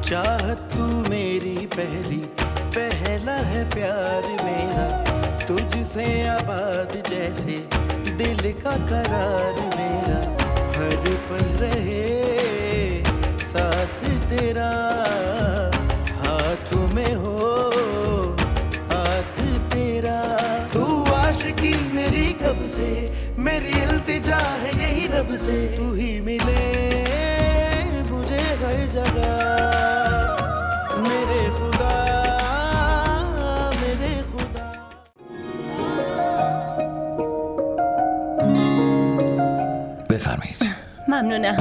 चाहत तू मेरी पहली, पहला है प्यार मेरा, तुझसे आबाद जैसे दिल का करार मेरा, हर पल रहे साथ तेरा, हाथों में हो हाथ तेरा। तू आशिकी मेरी कब से, मेरी इल्तिजा है यही रब से, तू ही मिले मुझे हर जगह, मेरे खुदा मेरे खुदा। بفرمایید. ممنونم.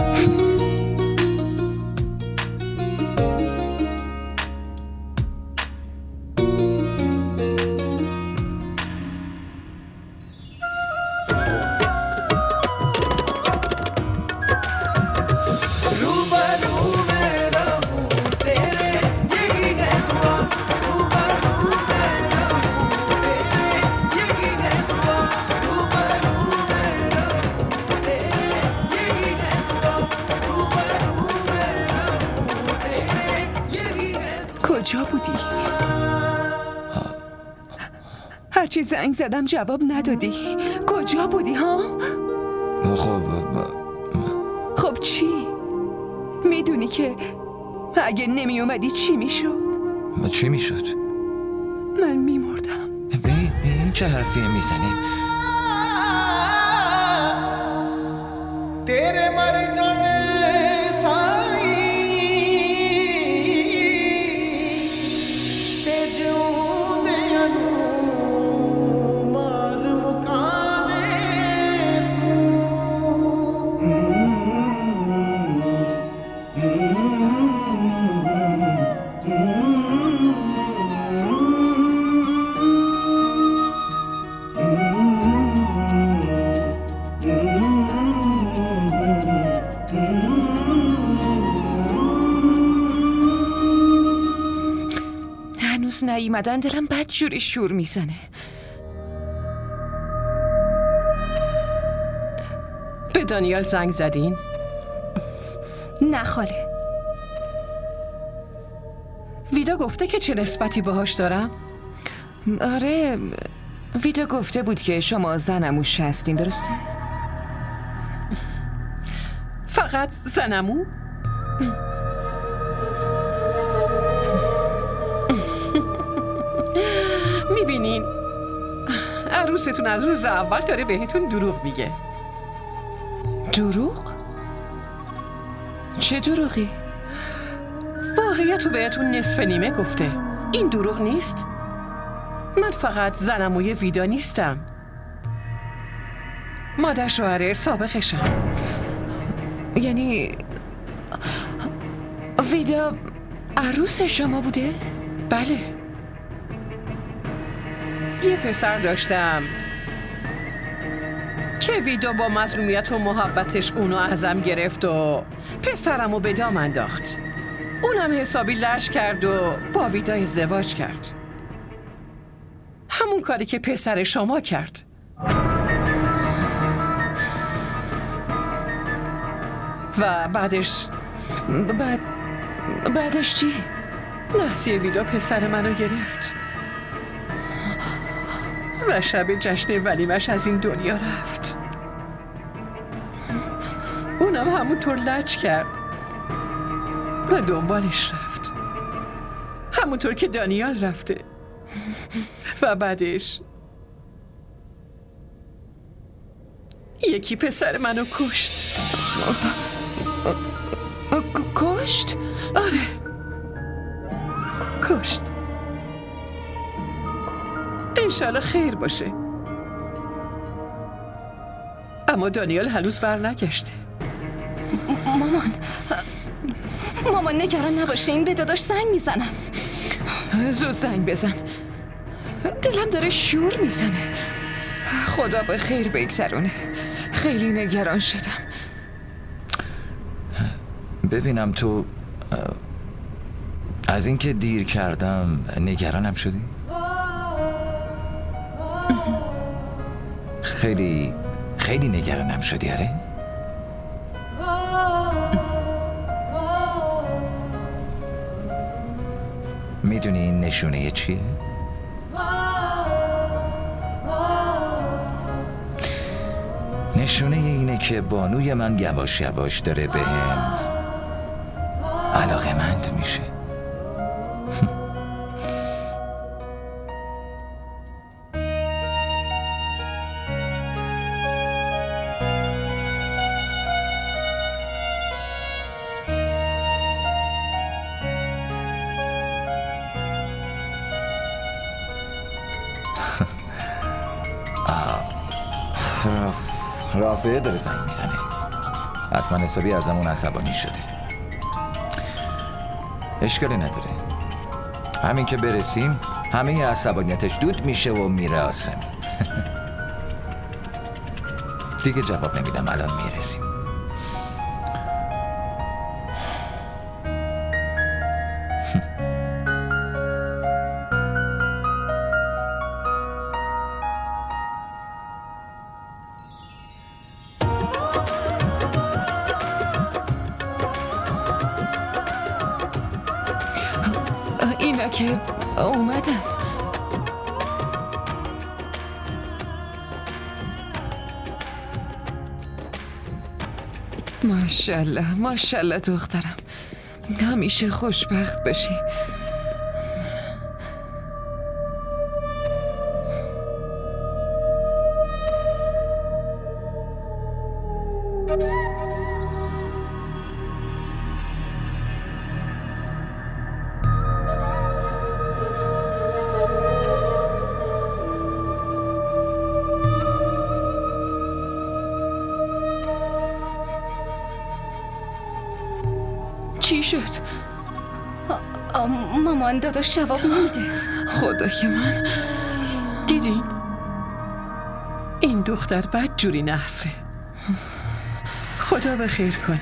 کجا بودی؟ هرچی زنگ زدم جواب ندادی. کجا بودی ها؟ خب چی؟ میدونی که اگه نمی اومدی چی میشد؟ چی میشد؟ من میمردم. این چه حرفیه میزنی؟ तेरे मर जाने साई ते जिउंदे अनु मार मुकावे هنوز نیومدن دلم بدجوری شور میزنه. به دانیال زنگ زدین؟ نه خاله. ویدا گفته که چه نسبتی باهاش دارم؟ آره ویدا گفته بود که شما زنموش هستین، درسته؟ فقط زنمو؟ میبینین عروستون از روز اول داره بهتون دروغ میگه. دروغ؟ چه دروغی؟ واقعیتو بهتون نصف نیمه گفته. این دروغ نیست؟ من فقط زنموی ویدا نیستم، مادر شوهر سابقشم. یعنی ویدا عروس شما بوده؟ بله. یه پسر داشتم که ویدا با مظلومیت و محبتش اونو ازم گرفت و پسرمو به دام انداخت. اونم حسابی لش کرد و با ویدا ازدواج کرد. همون کاری که پسر شما کرد. و بعدش چی؟ نحسی ویدا پسر منو گرفت و شب جشن ولیمش از این دنیا رفت. اونم همونطور لج کرد و دنبالش رفت، همونطور که دانیال رفته. و بعدش یکی پسر منو کشت. کشت؟ آره کشت. انشالله خیر باشه. اما دانیال هنوز بر نگشته. مامان نگران نباشین، به داداش زنگ میزنم. زود زنگ بزن، دلم داره شور میزنه. خدا به خیر بگذرونه، خیلی نگران شدم. ببینم تو از اینکه دیر کردم نگرانم شدی؟ خیلی نگرانم شدی. آره؟ میدونی این نشونه چیه؟ نشونه اینه که بانوی من یواش یواش داره بهم علاقه‌مند میشه. رافعه داره زنگ میزنه. حتما حسابی ازمون عصبانی شده. اشکالی نداره، همین که برسیم همه عصبانیتش دود میشه و میره آسمون. دیگه جواب نمیدم، الان میرسیم. اینا که اومدن. ماشاءالله ماشاءالله دخترم، همیشه خوشبخت باشی. چی شد؟ مامان داداش جواب نمیده. خدای من، دیدی؟ این دختر بد جوری نحسه. خدا به خیر کنه.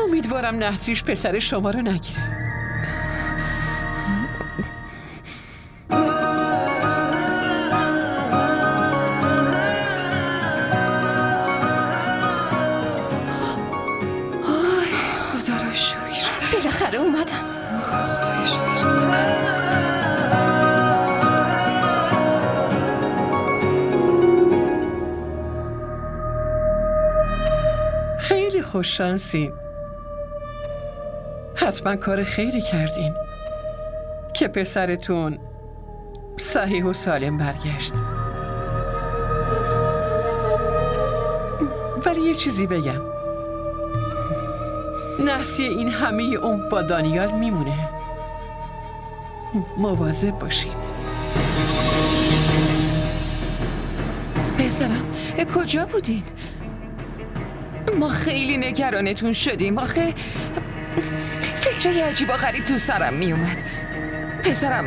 امیدوارم نحسیش پسر شما رو نگیره. بالاخره اومدن. خیلی خوششانسین. حتما کار خیری کردین که پسرتون صحیح و سالم برگشت. ولی یه چیزی بگم، نحسی این همه عمر با دانیال میمونه. مواظب باشین. پسرم کجا بودین؟ ما خیلی نگرانتون شدیم. آخه فکرای عجیب و غریب تو سرم میومد. پسرم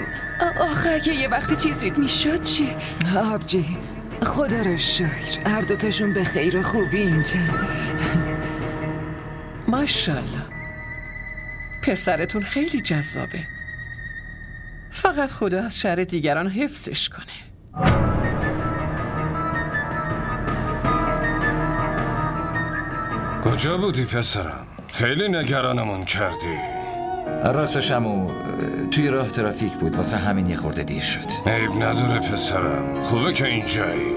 آخه اگه یه وقتی چیزی میشد چی؟ آبجی خدا رو شکر هر دوتاشون به خیر و خوبی اینجا. ماشاءالله پسرتون خیلی جذابه. فقط خدا از شر دیگران حفظش کنه. کجا بودی پسرم؟ خیلی نگرانمون کردی. راستش عمو توی راه ترافیک بود، واسه همین یه خورده دیر شد. عیب نداره پسرم، خوبه که اینجایی.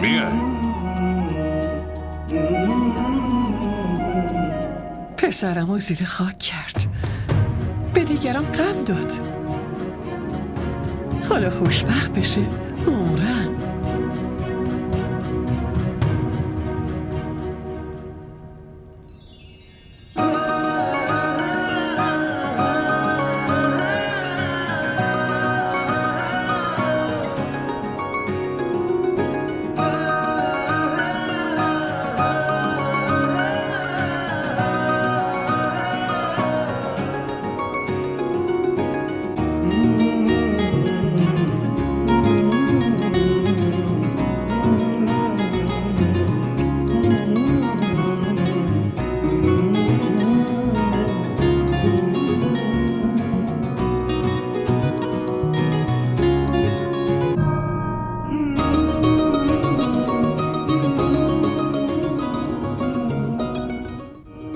بیا. پسرمو زیر خاک کرد، به دیگران غم داد. حالا خوشبخت بشه عمرن.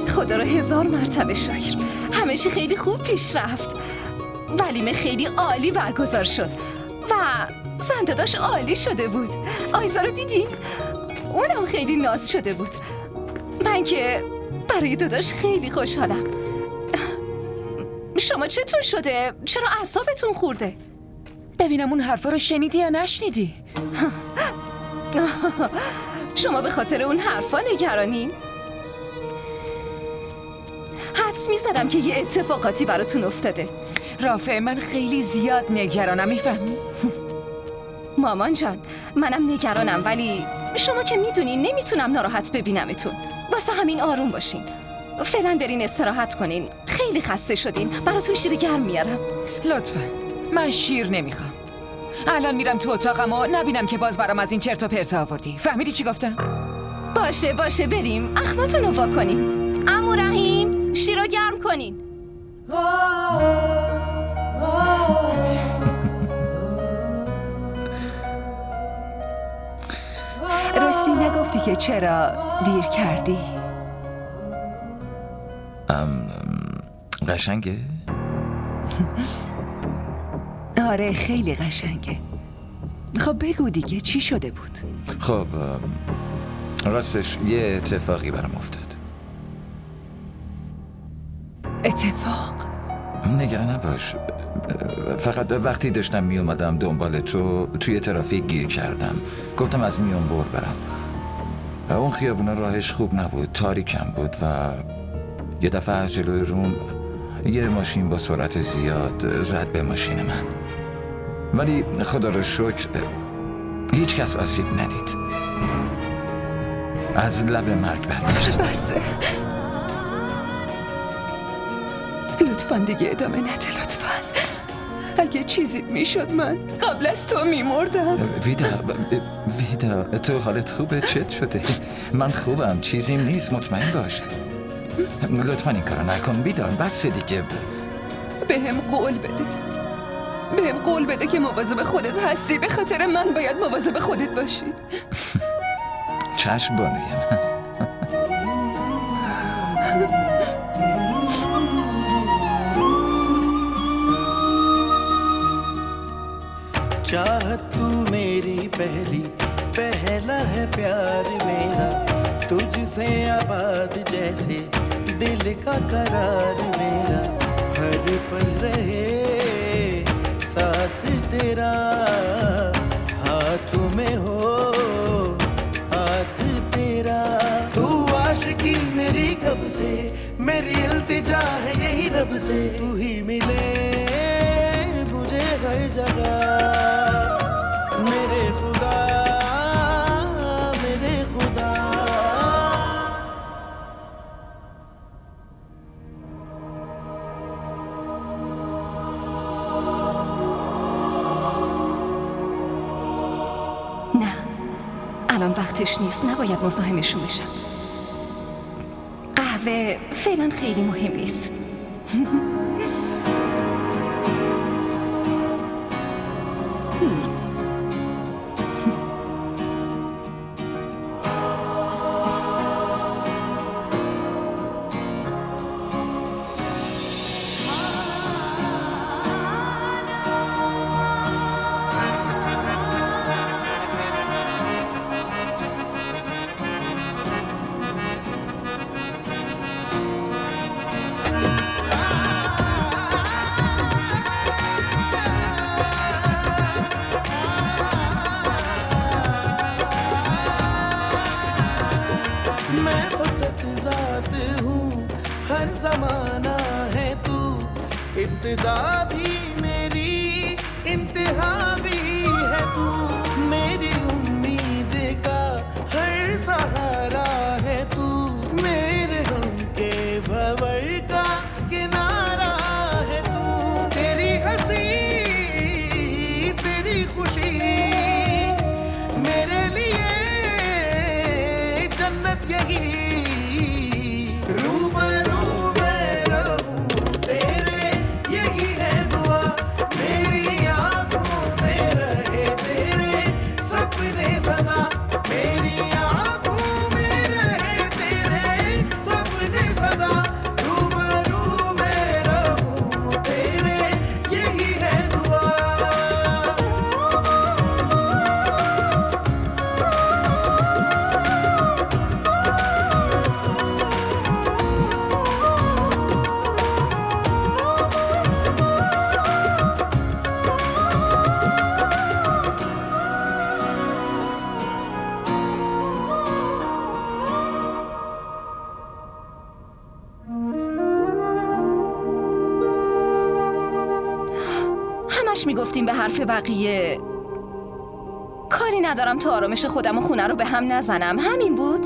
خدا رو 1000 مرتبه شکر، همه چی خیلی خوب پیش رفت. ولیمه خیلی عالی برگزار شد و زن داداش عالی شده بود. آیزا رو دیدین؟ اونم خیلی ناز شده بود. من که برای داداش خیلی خوشحالم. شما چطور شده؟ چرا اعصابتون خورده؟ ببینم اون حرفا رو شنیدی یا نشنیدی؟ شما به خاطر اون حرفا نگرانین؟ حدس می‌زدم که یه اتفاقاتی براتون افتاده. رافع، من خیلی زیاد نگرانم، میفهمی؟ مامان جان، منم نگرانم، ولی شما که میدونین نمیتونم ناراحت ببینمتون. واسه همین آروم باشین. فعلا برین استراحت کنین. خیلی خسته شدین. براتون شیر گرم میارم. لطفا. من شیر نمیخوام. الان میرم تو اتاقم و نبینم که باز برام از این چرت و پرت آوردی. فهمیدی چی گفتم؟ باشه بریم. اخماتون رو وا کنین. عمو رحیم، شیر رو گرم کنین. راستی نگفتی که چرا دیر کردی؟ قشنگه؟ آره خیلی قشنگه. خب بگو دیگه چی شده بود؟ خب راستش یه اتفاقی برام افتاد. اتفاق؟ نگران نباش. فقط وقتی داشتم می اومدم دنبال تو توی ترافیک گیر کردم. گفتم از میون برم. اون خیابونا راهش خوب نبود، تاریکم بود و یه دفعه از جلوی روم یه ماشین با سرعت زیاد زد به ماشین من. ولی خدا رو شکر هیچ کس آسیب ندید. از لب مرگ برگشتم. بسه. لطفاً دیگه ادامه نده لطفاً. اگه چیزی میشد من قبل از تو میمردم. ویدا تو حالت خوبه؟ چت شده؟ من خوبم، چیزیم نیست، مطمئن باش. لطفاً این کارو نکن ویدا، بس دیگه. بهم قول بده که مواظب خودت هستی. به خاطر من باید مواظب خودت باشی. چشم بانویم. चाहत तू मेरी पहला है प्यार मेरा, तुझसे आबाद जैसे दिल का करार मेरा, हर पल रहे साथ तेरा, हाथों में हो हाथ तेरा। तू आशिकी मेरी कब से, मेरी इल्तिजा है यही रब से, तू ही मिले मुझे हर जगह। मेरे खुदा نه، الان وقتش نیست. نباید مزاحمشون بشم. قهوه فعلا خیلی مهم نیست. मैं फकत ज़ात हूँ, हर ज़माना है तू, इब्तिदा भी मेरी इंतहा भी है तू, मेरी उम्मीद का हर सहारा है तू, मेरे गम के भंवर का किनारा है तू, तेरी हंसी तेरी खुशी मेरे लिए जन्नत यही, रूबरू मैं रहूं तेरे यही है दुआ, मेरी आंखों में रहे तेरे همش میگفتیم به حرف بقیه کاری ندارم تا آرامش خودم و خونه رو به هم نزنم. همین بود؟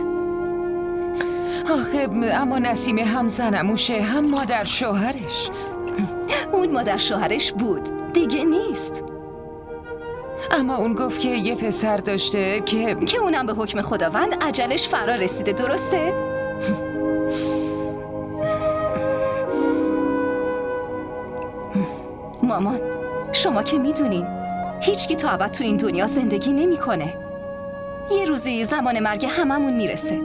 آخه اما نسیم هم زنموشه هم مادر شوهرش. اون مادر شوهرش بود، دیگه نیست. اما اون گفت که یه پسر داشته که اونم به حکم خداوند اجلش فرا رسیده، درسته؟ مامان، شما که میدونین هیچکی تا ابد تو این دنیا زندگی نمیکنه. یه روزی زمان مرگ هممون میرسه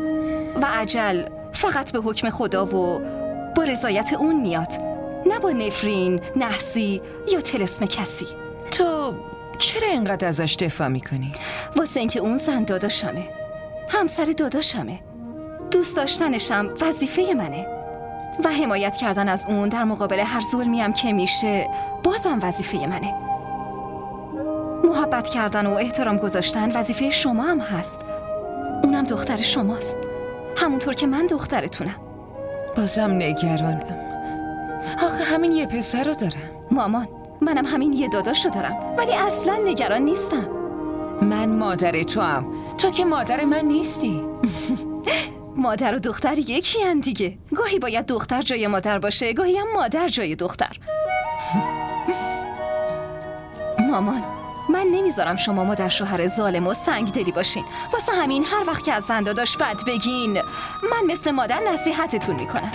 و اجل فقط به حکم خدا و با رضایت اون میاد، نه با نفرین، نحسی یا طلسم کسی. تو چرا اینقدر ازش دفاع میکنی؟ واسه اینکه اون زن داداشمه، همسر داداشمه، دوست داشتنشم وظیفه منه و حمایت کردن از اون در مقابل هر ظلمی هم که میشه بازم وظیفه منه. محبت کردن و احترام گذاشتن وظیفه شما هم هست. اونم دختر شماست، همونطور که من دخترتونم. بازم نگرانم. آخه همین یه پسر رو دارم. مامان، منم همین یه داداش رو دارم، ولی اصلا نگران نیستم. من مادر تو هم، تو که مادر من نیستی. مادر و دختر یکی هن دیگه. گاهی باید دختر جای مادر باشه، گاهی هم مادر جای دختر. مامان، من نمیذارم شما مادر شوهر ظالم و سنگدلی باشین. واسه همین هر وقت که از زن داداش بد بگین، من مثل مادر نصیحتتون میکنم.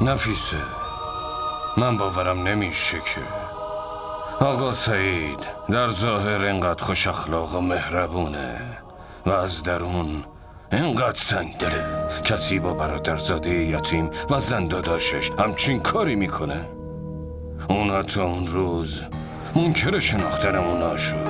نفیسه، من باورم نمیشه که آقا سعید در ظاهر اینقدر خوش اخلاق و مهربونه و از درون اینقدر سنگ دله. کسی با برادرزاده یتیم و زن داداشش همچین کاری میکنه؟ اون حتی اون روز منکر شناختنمون نشد.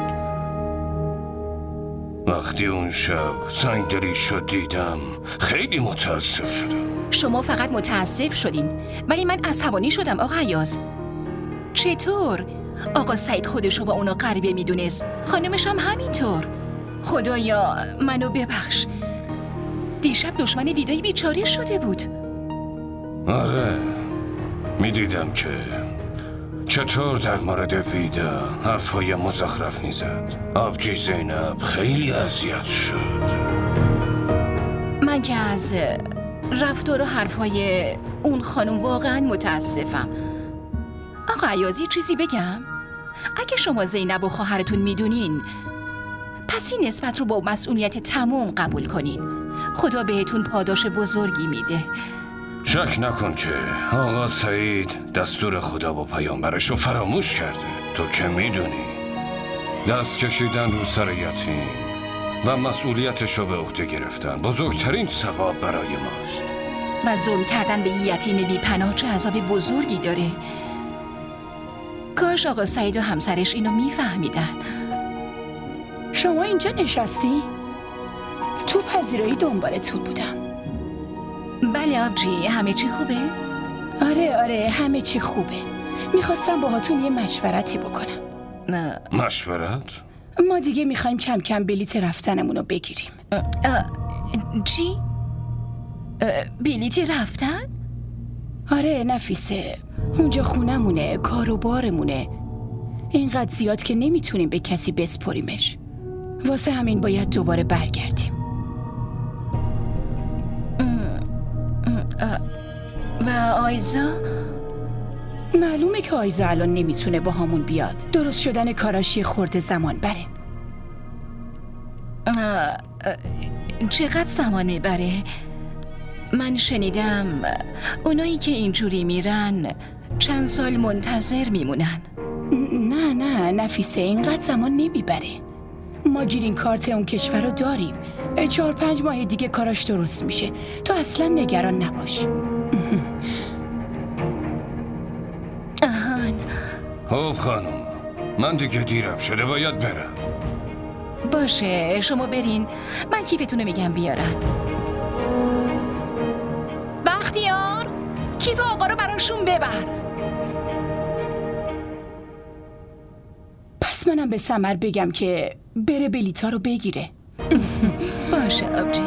وقتی اون شب سنگدلی شد دیدم خیلی متاسف شدم. شما فقط متاسف شدین، ولی من عصبانی شدم آقا عیاض. چطور؟ آقا سعید خودشو با اونا غریبه میدونست، خانمش هم همینطور. خدایا منو ببخش، دیشب دشمن ویدای بیچاره شده بود. آره، میدیدم که چطور در مورد ویدا حرفای مزخرف میزد. آبجی زینب خیلی اذیت شد. من که از رفتار و حرفای اون خانم واقعا متاسفم. آقا عیاض، یه چیزی بگم؟ اگه شما زینب و خواهرتون میدونین، پس این نسبت رو با مسئولیت تموم قبول کنین. خدا بهتون پاداش بزرگی میده. شک نکن که آقا سعید دستور خدا و پیامبرش رو فراموش کرده. تو که میدونی دست کشیدن رو سر یتیم و مسئولیتش رو به عهده گرفتن بزرگترین ثواب برای ماست. و ظلم کردن به یتیم بی پناه چه عذاب بزرگی داره. کاش آقا سعید و همسرش اینو میفهمیدن. شما اینجا نشستی؟ تو پذیرایی دنبالتون بودم. بله آبجی، همه چی خوبه؟ آره همه چی خوبه. میخواستم باهاتون یه مشورتی بکنم. نه. مشورت؟ ما دیگه میخوایم کم کم بلیت رفتنمون رو بگیریم. چی؟ بلیت رفتن؟ آره نفیسه، اونجا خونمونه، کار و بارمونه، اینقدر زیاد که نمیتونیم به کسی بسپریمش. واسه همین باید دوباره برگردیم. و آیزا؟ معلومه که آیزا الان نمیتونه با همون بیاد. درست شدن کاراش یه خورده زمان بره. چقدر زمان میبره؟ من شنیدم اونایی که اینجوری میرن چند سال منتظر میمونن. نه نفیسه، اینقدر زمان نمیبره. ما گرین کارت اون کشور رو داریم. 4-5 ماه دیگه کاراش درست میشه. تو اصلا نگران نباش. خب خانم، من دیگه دیرم شده، باید برم. باشه شما برین، من کیفتون رو میگم بیارن. بختیار، کیف آقا رو براشون ببر. پس منم به سمر بگم که بره بلیطا رو بگیره. باشه آبجی.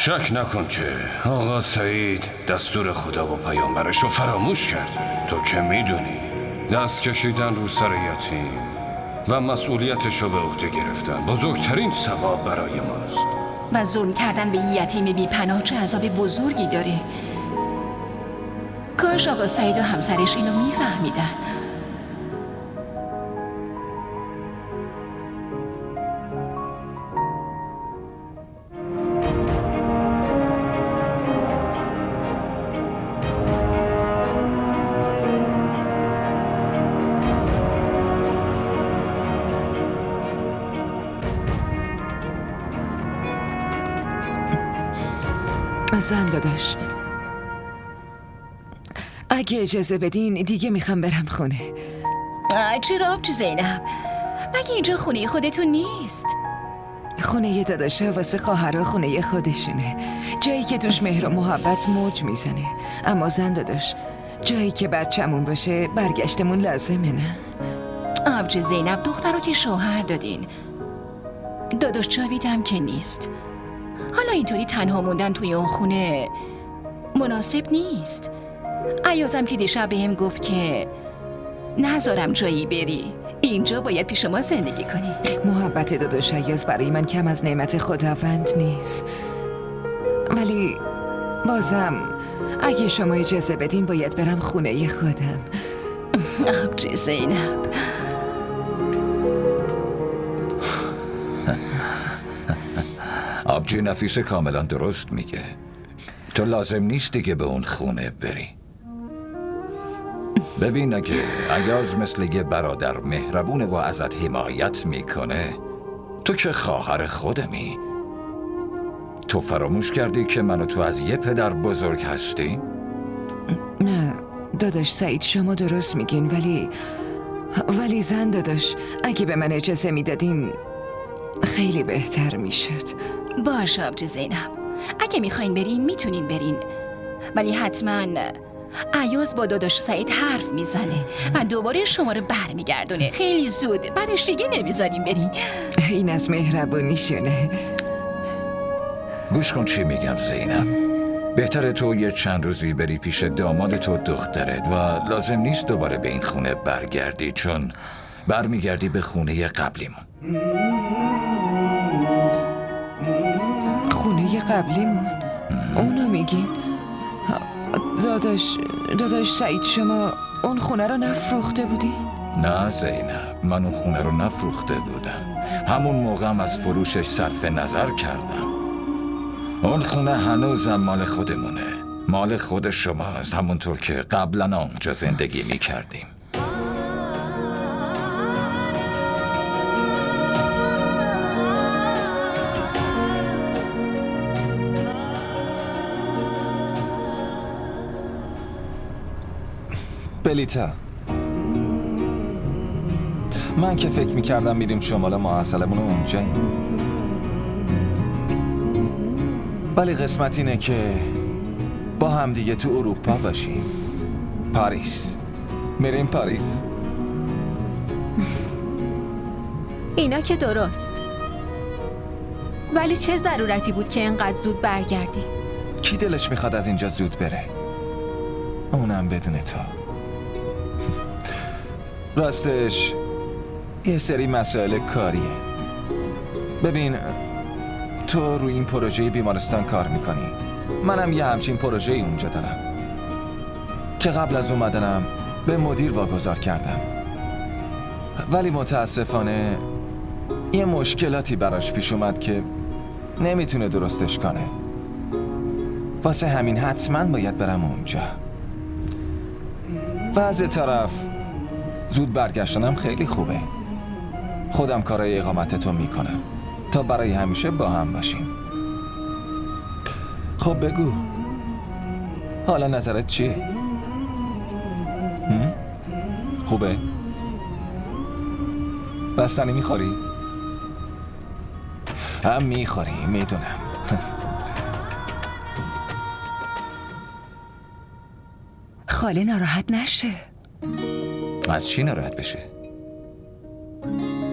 شک نکن که آقا سعید دستور خدا و پیامبرش رو فراموش کرده. تو که میدونی دست کشیدن رو سر یتیم و مسئولیتش رو به عهده گرفتن بزرگترین ثواب برای ماست. و ظلم کردن به یتیم بی پناه چه عذاب بزرگی داره. کاش آقا سعید و همسرش اینو میفهمیدن. زن داداش، اگه اجازه بدین دیگه میخوام برم خونه. چرا آبجی زینب؟ مگه اینجا خونه خودتون نیست؟ خونه داداشا واسه خواهرها خونه خودشونه، جایی که توش مهر و محبت موج میزنه. اما زن داداش، جایی که بچه‌مون باشه برگشتمون لازمه، نه؟ آبجی زینب، دختر رو که شوهر دادین، داداش جاوید هم که نیست. حالا اینطوری تنها موندن توی اون خونه مناسب نیست. عیازم که دیشب بهم گفت که نذارم جایی بری، اینجا باید پیش ما زندگی کنی. محبت داداش عیاز برای من کم از نعمت خداوند نیست، ولی بازم اگه شما اجازه بدین باید برم خونه خودم. آبجی زینب، آبجی نفیس کاملا درست میگه. تو لازم نیست دیگه به اون خونه بری. ببین، اگه عیاز مثل یه برادر مهربونه و ازت حمایت میکنه، تو که خواهر خودمی. تو فراموش کردی که من و تو از یه پدر بزرگ هستی؟ نه داداش سعید، شما درست میگین، ولی زن داداش، اگه به من اجازه میدادین خیلی بهتر میشد. باشه آبجی زینب، اگه میخواین برین میتونین برین، ولی حتما عیاز با داداش سعید حرف میزنه و دوباره شما رو برمیگردونه خیلی زود. بعدش دیگه نمیذاریم برین. این از مهربونیشونه. گوش کن چی میگم زینب. بهتره تو یه چند روزی بری پیش دامادت و دخترت و لازم نیست دوباره به این خونه برگردی، چون برمیگردی به خونه قبلیمون. خونه قبلیمون؟ اونو میگین؟ داداش سعید، شما اون خونه رو نفروخته بودین؟ نه زینب، من اون خونه رو نفروخته بودم. همون موقعم از فروشش صرف نظر کردم. اون خونه هنوزم مال خودمونه، مال خود شماست، همونطور که قبلا اونجا زندگی میکردیم. بلیتا، من که فکر میکردم میریم شمال ماحصلمون اونجاییم، ولی قسمت اینه که با هم دیگه تو اروپا باشیم. پاریس، میریم پاریس. اینا که درست، ولی چه ضرورتی بود که اینقدر زود برگردی؟ کی دلش میخواد از اینجا زود بره؟ اونم بدون تو. راستش یه سری مسائل کاریه. ببین، تو روی این پروژه بیمارستان کار میکنی، منم یه همچین پروژه اونجا دارم که قبل از اومدنم به مدیر واگذار کردم، ولی متاسفانه یه مشکلاتی براش پیش اومد که نمیتونه درستش کنه. واسه همین حتما باید برم اونجا. و از طرف زود برگشتنم خیلی خوبه. خودم کارای اقامتتو میکنم تا برای همیشه با هم باشیم. خب بگو، حالا نظرت چیه؟ خوبه؟ بستنی میخوری؟ هم میخوری، میدونم. خاله ناراحت نشه. از چی ناراحت بشه؟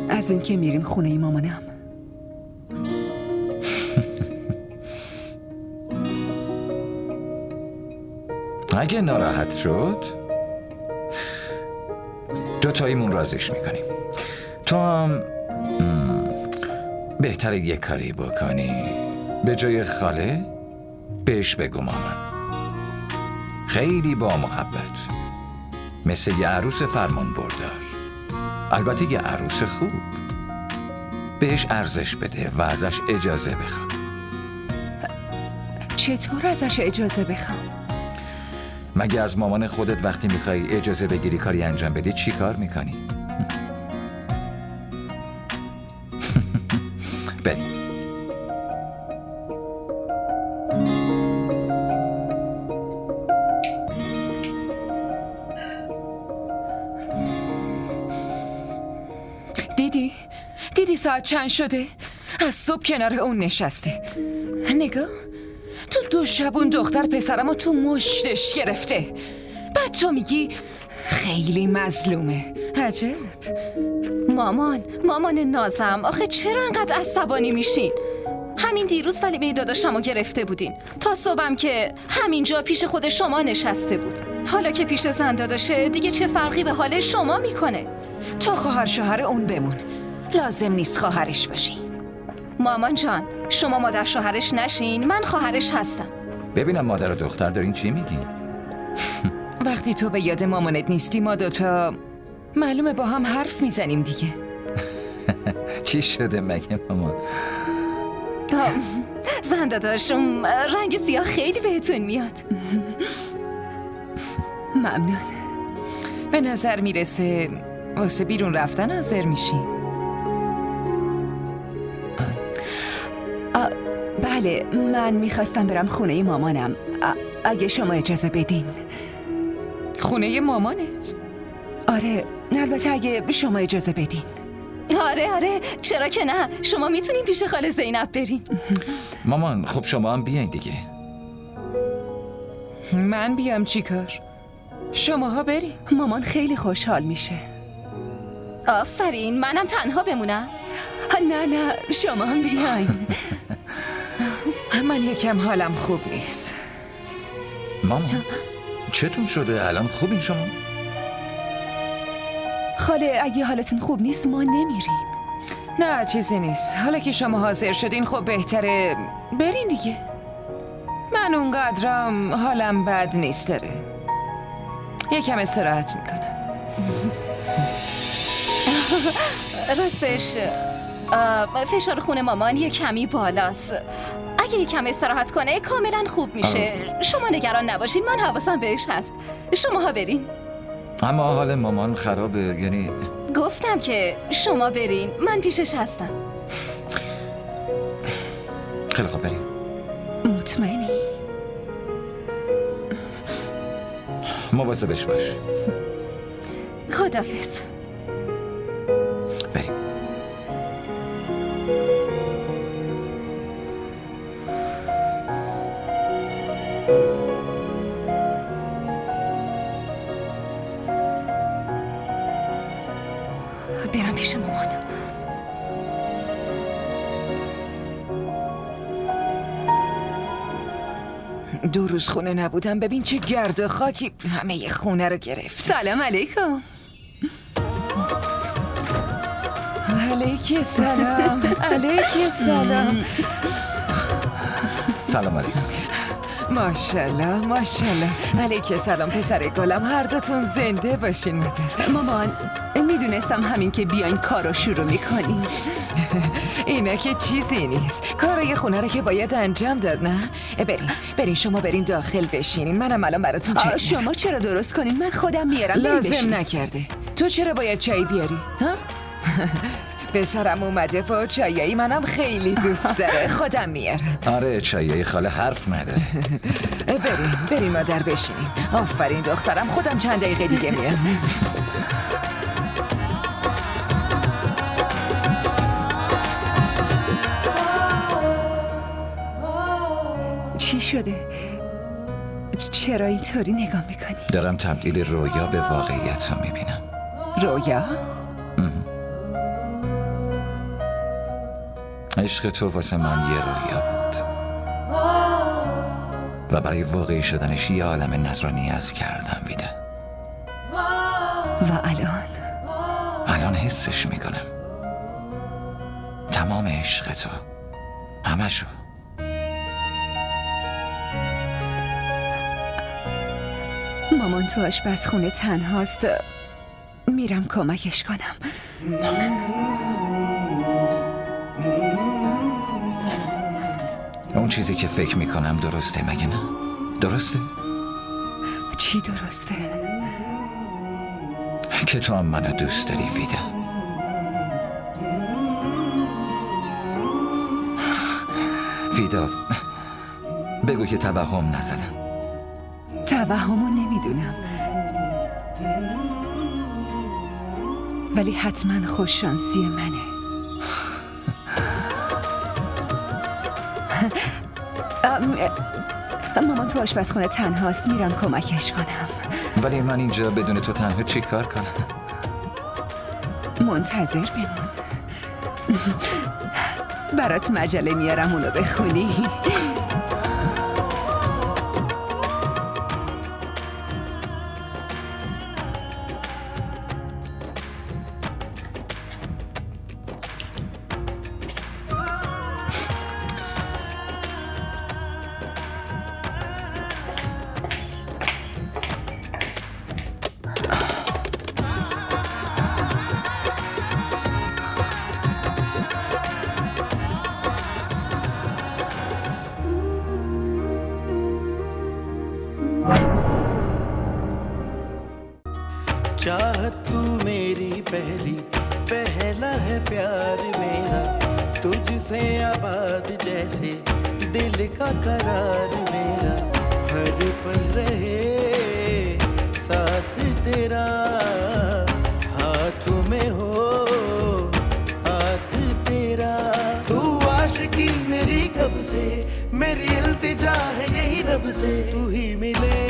از اینکه میریم خونه مامانم. اگه ناراحت شد دوتاییمون رازیش میکنیم. تو هم بهتره یک کاری بکنی، به جای خاله بهش بگو مامان. خیلی با محبت، مثل یه عروس فرمان بردار. البته یه عروس خوب. بهش ارزش بده و ازش اجازه بخوام. چطور ازش اجازه بخوام؟ مگه از مامان خودت وقتی میخوای اجازه بگیری کاری انجام بدی چی کار میکنی؟ بریم. دیدی ساعت چند شده؟ از صبح کنار اون نشسته. نگاه، تو 2 شب اون دختر پسرمو تو مشتش گرفته. بعد تو میگی خیلی مظلومه. عجب. مامان نازم، آخه چرا انقدر عصبانی میشین؟ همین دیروز ولی داداشمو گرفته بودین، تا صبحم که همینجا پیش خود شما نشسته بود. حالا که پیش زن داداشه دیگه چه فرقی به حال شما میکنه؟ تو خواهر شوهر اون بمون، لازم نیست خواهرش باشی. مامان جان، شما مادر شوهرش نشین، من خواهرش هستم. ببینم مادر و دختر دارین چی میگی؟ وقتی تو به یاد مامانت نیستی ما دوتا معلومه با هم حرف میزنیم دیگه. چی شده مگه مامان؟ زن داداشم، رنگ سیاه خیلی بهتون میاد. ممنون. به نظر میرسه واسه بیرون رفتن حاضر میشی. بله، من میخواستم برم خونه مامانم، اگه شما اجازه بدین. خونه مامانت؟ آره، البته اگه شما اجازه بدین. آره، چرا که نه، شما میتونین پیش خاله زینب برین. مامان خب شما هم بیاین دیگه. من بیام چیکار؟ شماها برین. مامان خیلی خوشحال میشه. آفرین، منم تنها بمونم؟ نه شما هم بیاین. من یکم حالم خوب نیست. مامان چتون شده؟ الان خوبین شما؟ خاله اگه حالتون خوب نیست ما نمیریم. نه چیزی نیست، حالا که شما حاضر شدین خب بهتره برین دیگه. من اونقدرم حالم بد نیست داره. یکم استراحت میکنم. راستش فشار خون مامان یه کمی بالاست. اگه یکم استراحت کنه کاملا خوب میشه. شما نگران نباشین، من حواسم بهش هست. شماها برین. اما حال مامان خرابه، یعنی گفتم که شما برین، من پیشش هستم. خیلی خوب بریم. مطمئنی؟ مواظبش باش. خداحافظ. بریم. برم پیش مامان. 2 روز خونه نبودم، ببین چه گرد و خاکی همه خونه رو گرفت. سلام علیکم. علیک سلام. علیک سلام. سلام علیکم. ماشاءالله. علیک سلام پسر گلم، هر دوتون زنده باشین مادر. مامان میدونستم همین که بیاین کارو شروع میکنین. اینا که چیزی نیست، کارای خونه رو که باید انجام داد. نه برین شما برین داخل بشینین، منم الان براتون چای. شما چرا درست کنین؟ من خودم میارم. لازم نکرده. تو چرا باید چای بیاری؟ ها؟ پسرم اومده با چایایی منم خیلی دوست داره، خودم میارم. آره چایای خاله حرف نداره. بریم مادر بشینیم. آفرین دخترم، خودم چند دقیقه دیگه میام. چی شده؟ چرا اینطوری نگاه میکنی؟ دارم تبدیل رویا به واقعیت رو میبینم. رویا؟ عشق تو واسه من یه رویا بود و برای واقعی شدنش یه عالم نظر و نیاز کردم ویده. و الان حسش میکنم تمام عشق تو، همشو. مامان تو آشپزخونه تنهاست، میرم کمکش کنم. اون چیزی که فکر میکنم درسته مگه نه؟ درسته؟ چی درسته؟ که تو هم منو دوست داری ویده. ویدا بگو که توهم نزدم. توهمو نمیدونم، ولی حتما خوششانسی منه. مامان تو آشپزخونه تنهاست، میرم کمکش کنم. ولی من اینجا بدون تو تنها چی کار کنم؟ منتظر بمون. برات مجله میارم اونو بخونی. चाहत तू मेरी पहला है प्यार मेरा, तुझसे आबाद जैसे दिल का करार मेरा, हर पल रहे साथ तेरा, हाथों में हो हाथ तेरा। तू आशिकी मेरी कब से, मेरी इल्तिजा है यही रब से, तू ही मिले